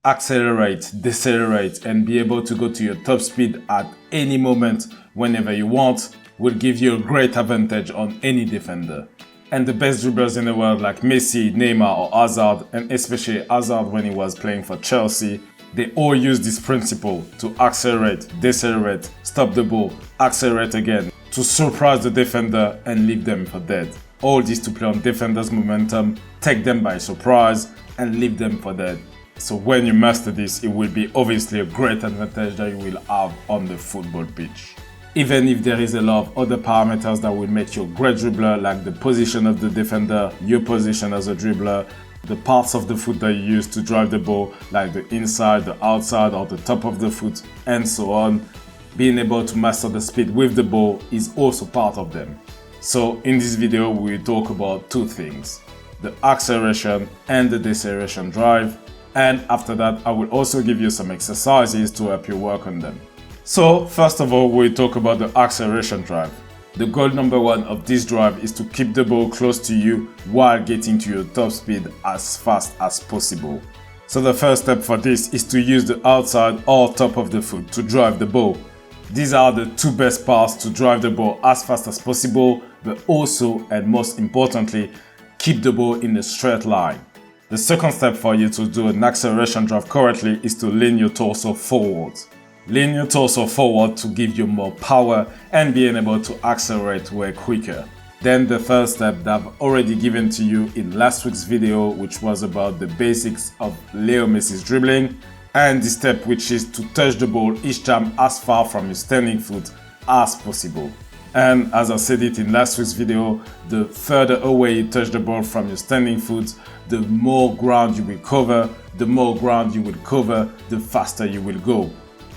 accelerate, decelerate, and be able to go to your top speed at any moment whenever you want will give you a great advantage on any defender. And the best dribblers in the world like Messi, Neymar or Hazard, and especially Hazard when he was playing for Chelsea, they all use this principle to accelerate, decelerate, stop the ball, accelerate again, to surprise the defender and leave them for dead. All this to play on defenders' momentum, take them by surprise and leave them for dead. So when you master this, it will be obviously a great advantage that you will have on the football pitch. Even if there is a lot of other parameters that will make you a great dribbler, like the position of the defender, your position as a dribbler, the parts of the foot that you use to drive the ball, like the inside, the outside, or the top of the foot, and so on. Being able to master the speed with the ball is also part of them. So in this video, we will talk about two things: the acceleration and the deceleration drive. And after that, I will also give you some exercises to help you work on them. So first of all, we'll talk about the acceleration drive. The goal number one of this drive is to keep the ball close to you while getting to your top speed as fast as possible. So the first step for this is to use the outside or top of the foot to drive the ball. These are the two best paths to drive the ball as fast as possible, but also, and most importantly, keep the ball in a straight line. The second step for you to do an acceleration drive correctly is to lean your torso forward. Lean your torso forward to give you more power and being able to accelerate way quicker. Then the third step that I've already given to you in last week's video, which was about the basics of Leo Messi's dribbling, and the step which is to touch the ball each time as far from your standing foot as possible. And as I said it in last week's video, the further away you touch the ball from your standing foot, the more ground you will cover. The more ground you will cover, the faster you will go.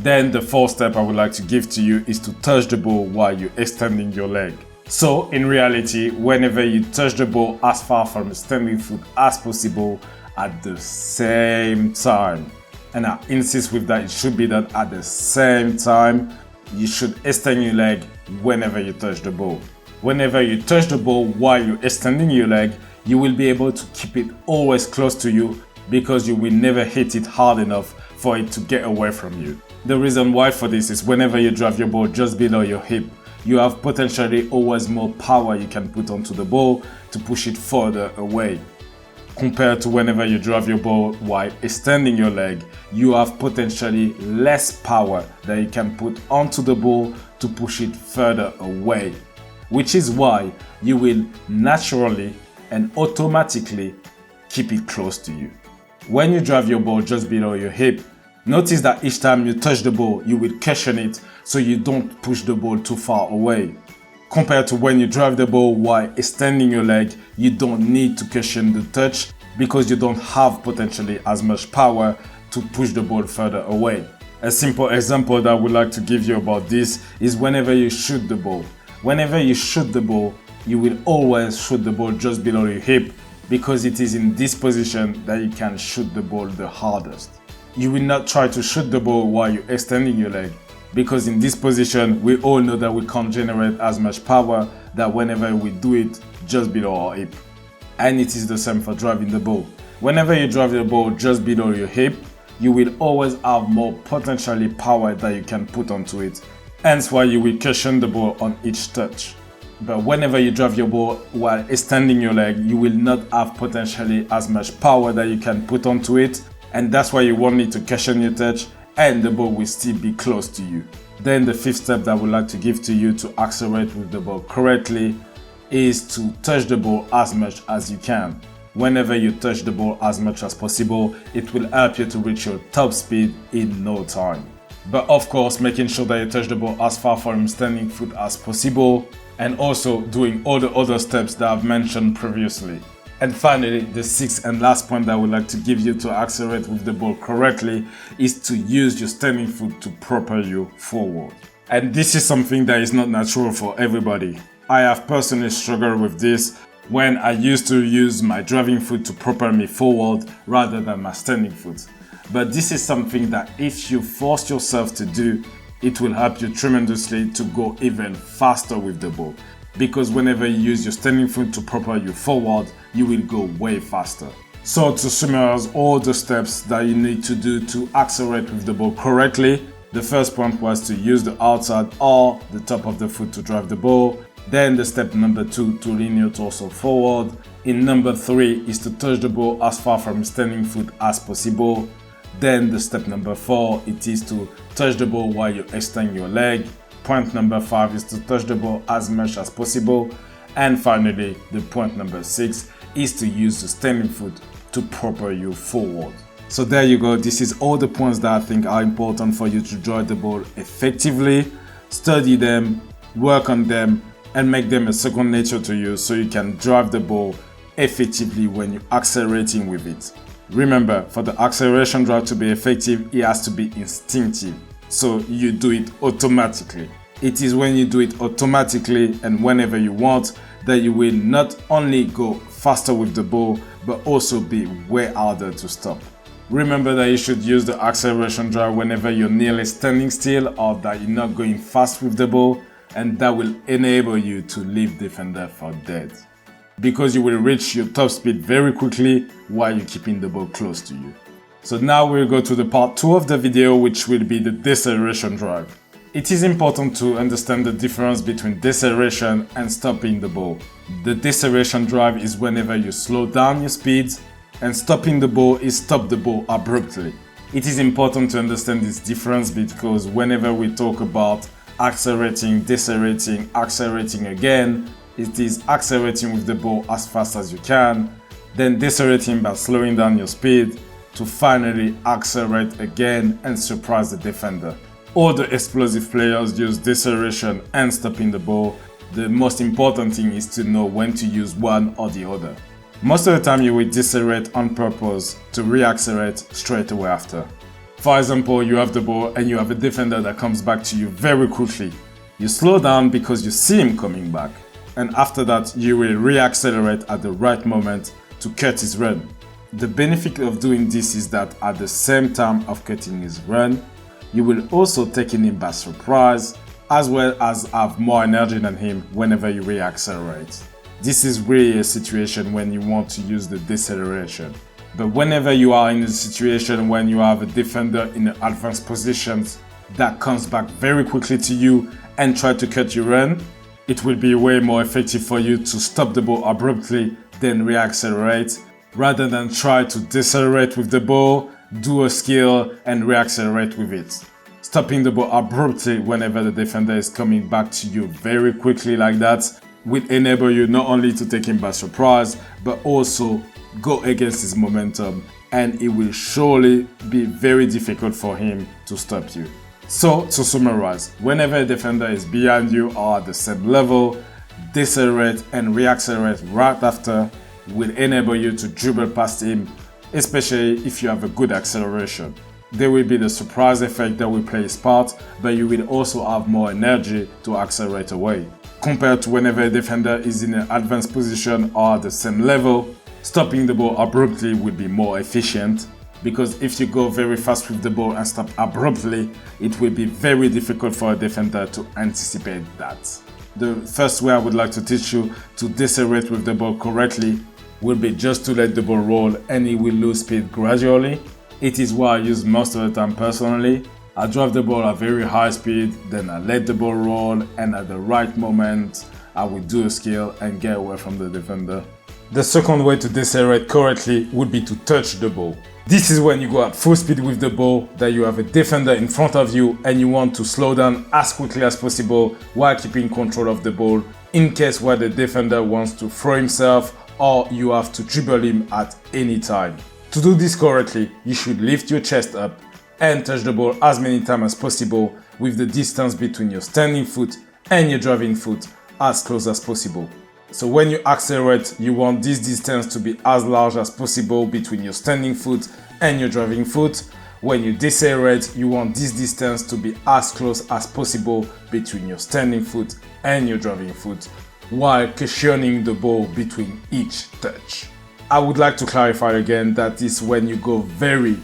Then the fourth step I would like to give to you is to touch the ball while you're extending your leg. So in reality, whenever you touch the ball as far from your standing foot as possible at the same time, and I insist with that, it should be that at the same time, you should extend your leg whenever you touch the ball. Whenever you touch the ball while you're extending your leg, you will be able to keep it always close to you because you will never hit it hard enough for it to get away from you. The reason why for this is whenever you drive your ball just below your hip, you have potentially always more power you can put onto the ball to push it further away. Compared to whenever you drive your ball while extending your leg, you have potentially less power that you can put onto the ball to push it further away. Which is why you will naturally and automatically keep it close to you. When you drive your ball just below your hip, notice that each time you touch the ball, you will cushion it so you don't push the ball too far away. Compared to when you drive the ball while extending your leg, you don't need to cushion the touch because you don't have potentially as much power to push the ball further away. A simple example that I would like to give you about this is whenever you shoot the ball. Whenever you shoot the ball, you will always shoot the ball just below your hip because it is in this position that you can shoot the ball the hardest. You will not try to shoot the ball while you're extending your leg because in this position, we all know that we can't generate as much power that whenever we do it just below our hip. And it is the same for driving the ball. Whenever you drive the ball just below your hip, you will always have more potentially power that you can put onto it. Hence why you will cushion the ball on each touch. But whenever you drive your ball while extending your leg, you will not have potentially as much power that you can put onto it. And that's why you won't need to cushion your touch and the ball will still be close to you. Then the fifth step that I would like to give to you to accelerate with the ball correctly is to touch the ball as much as you can. Whenever you touch the ball as much as possible, it will help you to reach your top speed in no time. But of course, making sure that you touch the ball as far from your standing foot as possible, and also doing all the other steps that I've mentioned previously. And finally, the sixth and last point that I would like to give you to accelerate with the ball correctly is to use your standing foot to propel you forward. And this is something that is not natural for everybody. I have personally struggled with this when I used to use my driving foot to propel me forward rather than my standing foot. But this is something that if you force yourself to do, it will help you tremendously to go even faster with the ball. Because whenever you use your standing foot to propel you forward, you will go way faster. So to summarize all the steps that you need to do to accelerate with the ball correctly, the first point was to use the outside or the top of the foot to drive the ball. Then the step number 2, to lean your torso forward. In number 3 is to touch the ball as far from standing foot as possible. Then the step number 4, it is to touch the ball while you extend your leg. Point number 5 is to touch the ball as much as possible. And finally, the point number 6 is to use the standing foot to propel you forward. So there you go. This is all the points that I think are important for you to drive the ball effectively. Study them, work on them, and make them a second nature to you so you can drive the ball effectively when you're accelerating with it. Remember, for the acceleration drive to be effective, it has to be instinctive. So you do it automatically. It is when you do it automatically and whenever you want that you will not only go faster with the ball, but also be way harder to stop. Remember that you should use the acceleration drive whenever you're nearly standing still or that you're not going fast with the ball, and that will enable you to leave defender for dead, because you will reach your top speed very quickly while you're keeping the ball close to you. So now we'll go to the part 2 of the video, which will be the deceleration drive. It is important to understand the difference between deceleration and stopping the ball. The deceleration drive is whenever you slow down your speed, and stopping the ball is stop the ball abruptly. It is important to understand this difference because whenever we talk about accelerating, decelerating, accelerating again, it is accelerating with the ball as fast as you can, then decelerating by slowing down your speed to finally accelerate again and surprise the defender. All the explosive players use deceleration and stopping the ball. The most important thing is to know when to use one or the other. Most of the time you will decelerate on purpose to reaccelerate straight away after. For example, you have the ball and you have a defender that comes back to you very quickly. You slow down because you see him coming back, and after that you will reaccelerate at the right moment to cut his run. The benefit of doing this is that at the same time of cutting his run, you will also take him by surprise, as well as have more energy than him whenever you reaccelerate. This is really a situation when you want to use the deceleration. But whenever you are in a situation when you have a defender in an advanced position that comes back very quickly to you and try to cut your run, it will be way more effective for you to stop the ball abruptly than reaccelerate, rather than try to decelerate with the ball, do a skill and reaccelerate with it. Stopping the ball abruptly whenever the defender is coming back to you very quickly like that will enable you not only to take him by surprise, but also go against his momentum, and it will surely be very difficult for him to stop you. So to summarize, whenever a defender is behind you or at the same level, decelerate and reaccelerate right after will enable you to dribble past him, especially if you have a good acceleration. There will be the surprise effect that will play its part, but you will also have more energy to accelerate away. Compared to whenever a defender is in an advanced position or at the same level, stopping the ball abruptly will be more efficient, because if you go very fast with the ball and stop abruptly, it will be very difficult for a defender to anticipate that. The first way I would like to teach you to decelerate with the ball correctly will be just to let the ball roll, and it will lose speed gradually. It is what I use most of the time personally. I drive the ball at very high speed, then I let the ball roll, and at the right moment I will do a skill and get away from the defender. The second way to decelerate correctly would be to touch the ball. This is when you go at full speed with the ball, that you have a defender in front of you and you want to slow down as quickly as possible while keeping control of the ball, in case where the defender wants to throw himself or you have to dribble him at any time. To do this correctly, you should lift your chest up and touch the ball as many times as possible, with the distance between your standing foot and your driving foot as close as possible. So when you accelerate, you want this distance to be as large as possible between your standing foot and your driving foot. When you decelerate, you want this distance to be as close as possible between your standing foot and your driving foot, while cushioning the ball between each touch. I would like to clarify again that is when you go very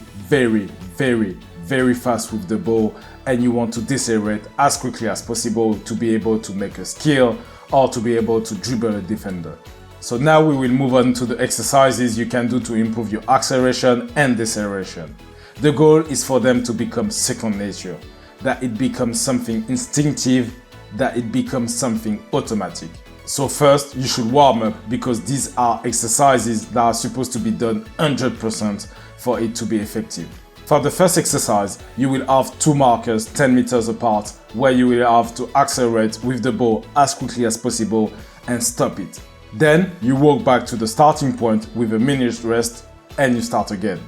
fast with the ball and you want to decelerate as quickly as possible to be able to make a skill or to be able to dribble a defender. So now we will move on to the exercises you can do to improve your acceleration and deceleration. The goal is for them to become second nature, that it becomes something instinctive, that it becomes something automatic. So first, you should warm up because these are exercises that are supposed to be done 100% for it to be effective. For the first exercise, you will have two markers 10 meters apart where you will have to accelerate with the ball as quickly as possible and stop it. Then you walk back to the starting point with a minute rest and you start again.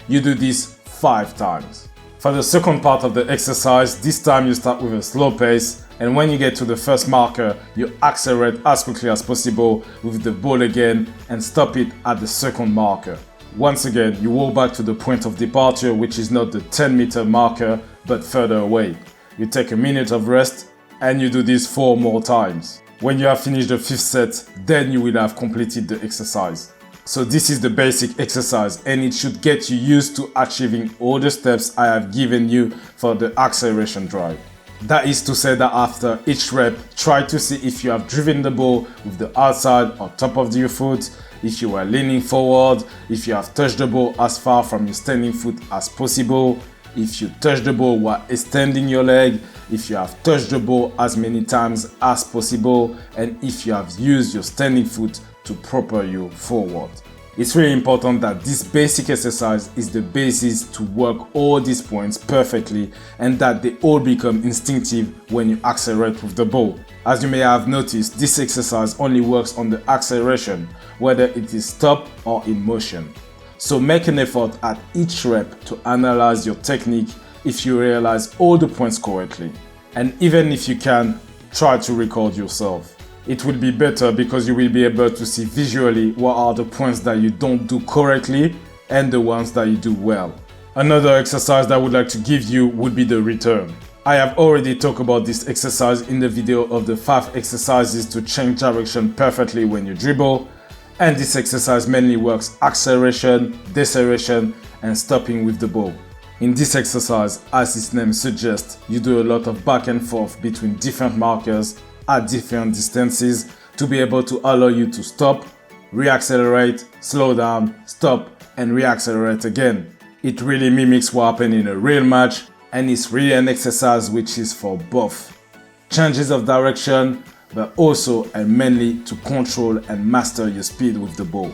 You do this 5 times. For the second part of the exercise, this time you start with a slow pace, and when you get to the first marker, you accelerate as quickly as possible with the ball again and stop it at the second marker. Once again, you walk back to the point of departure, which is not the 10-meter marker, but further away. You take a minute of rest and you do this 4 more times. When you have finished the 5th set, then you will have completed the exercise. So this is the basic exercise and it should get you used to achieving all the steps I have given you for the acceleration drive. That is to say that after each rep, try to see if you have driven the ball with the outside or top of your foot, if you are leaning forward, if you have touched the ball as far from your standing foot as possible, if you touch the ball while extending your leg, if you have touched the ball as many times as possible, and if you have used your standing foot to propel you forward. It's really important that this basic exercise is the basis to work all these points perfectly and that they all become instinctive when you accelerate with the ball. As you may have noticed, this exercise only works on the acceleration, whether it is stop or in motion. So make an effort at each rep to analyze your technique if you realize all the points correctly. And even if you can, try to record yourself. It will be better because you will be able to see visually what are the points that you don't do correctly and the ones that you do well. Another exercise that I would like to give you would be the return. I have already talked about this exercise in the video of the 5 exercises to change direction perfectly when you dribble, and this exercise mainly works acceleration, deceleration and stopping with the ball. In this exercise, as its name suggests, you do a lot of back and forth between different markers at different distances to be able to allow you to stop, reaccelerate, slow down, stop and reaccelerate again. It really mimics what happened in a real match and it's really an exercise which is for both changes of direction but also and mainly to control and master your speed with the ball.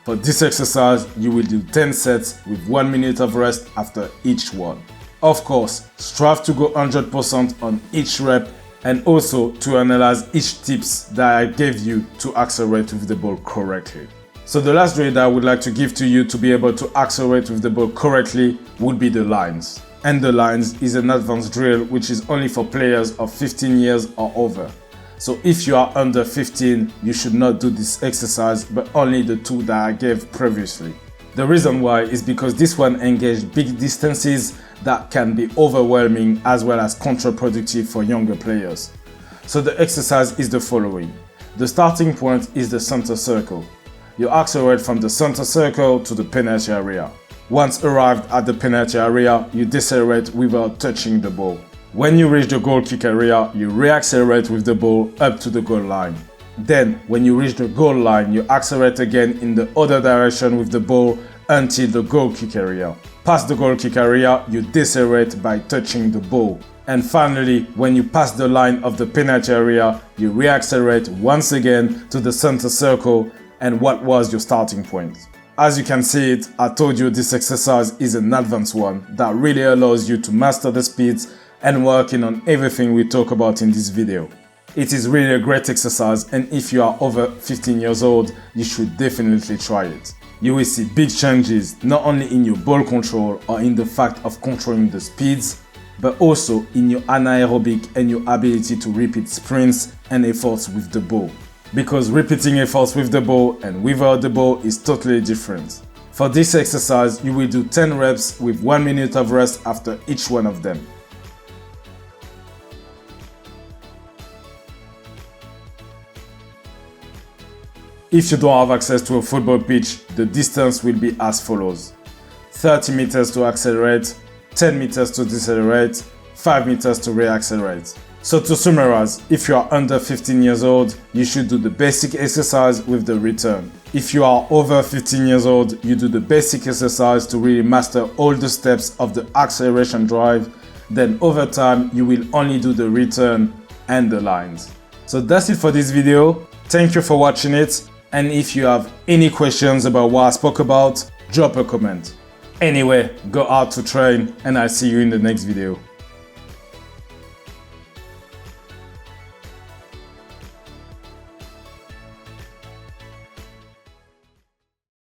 For this exercise, you will do 10 sets with 1 minute of rest after each one. Of course, strive to go 100% on each rep and also to analyze each tips that I gave you to accelerate with the ball correctly. So the last drill that I would like to give to you to be able to accelerate with the ball correctly would be the lines. And the lines is an advanced drill which is only for players of 15 years or over. So if you are under 15, you should not do this exercise but only the 2 that I gave previously. The reason why is because this one engages big distances that can be overwhelming as well as counterproductive for younger players. So the exercise is the following. The starting point is the center circle. You accelerate from the center circle to the penalty area. Once arrived at the penalty area, you decelerate without touching the ball. When you reach the goal kick area, you reaccelerate with the ball up to the goal line. Then, when you reach the goal line, you accelerate again in the other direction with the ball until the goal kick area. Past the goal kick area, you decelerate by touching the ball. And finally, when you pass the line of the penalty area, you reaccelerate once again to the center circle and what was your starting point. As you can see it, I told you this exercise is an advanced one that really allows you to master the speeds and working on everything we talk about in this video. It is really a great exercise and if you are over 15 years old, you should definitely try it. You will see big changes not only in your ball control or in the fact of controlling the speeds, but also in your anaerobic and your ability to repeat sprints and efforts with the ball. Because repeating efforts with the ball and without the ball is totally different. For this exercise, you will do 10 reps with 1 minute of rest after each one of them. If you don't have access to a football pitch, the distance will be as follows. 30 meters to accelerate, 10 meters to decelerate, 5 meters to reaccelerate. So to summarize, if you are under 15 years old, you should do the basic exercise with the return. If you are over 15 years old, you do the basic exercise to really master all the steps of the acceleration drive. Then over time, you will only do the return and the lines. So that's it for this video. Thank you for watching it. And if you have any questions about what I spoke about, drop a comment. Anyway, go out to train and I'll see you in the next video.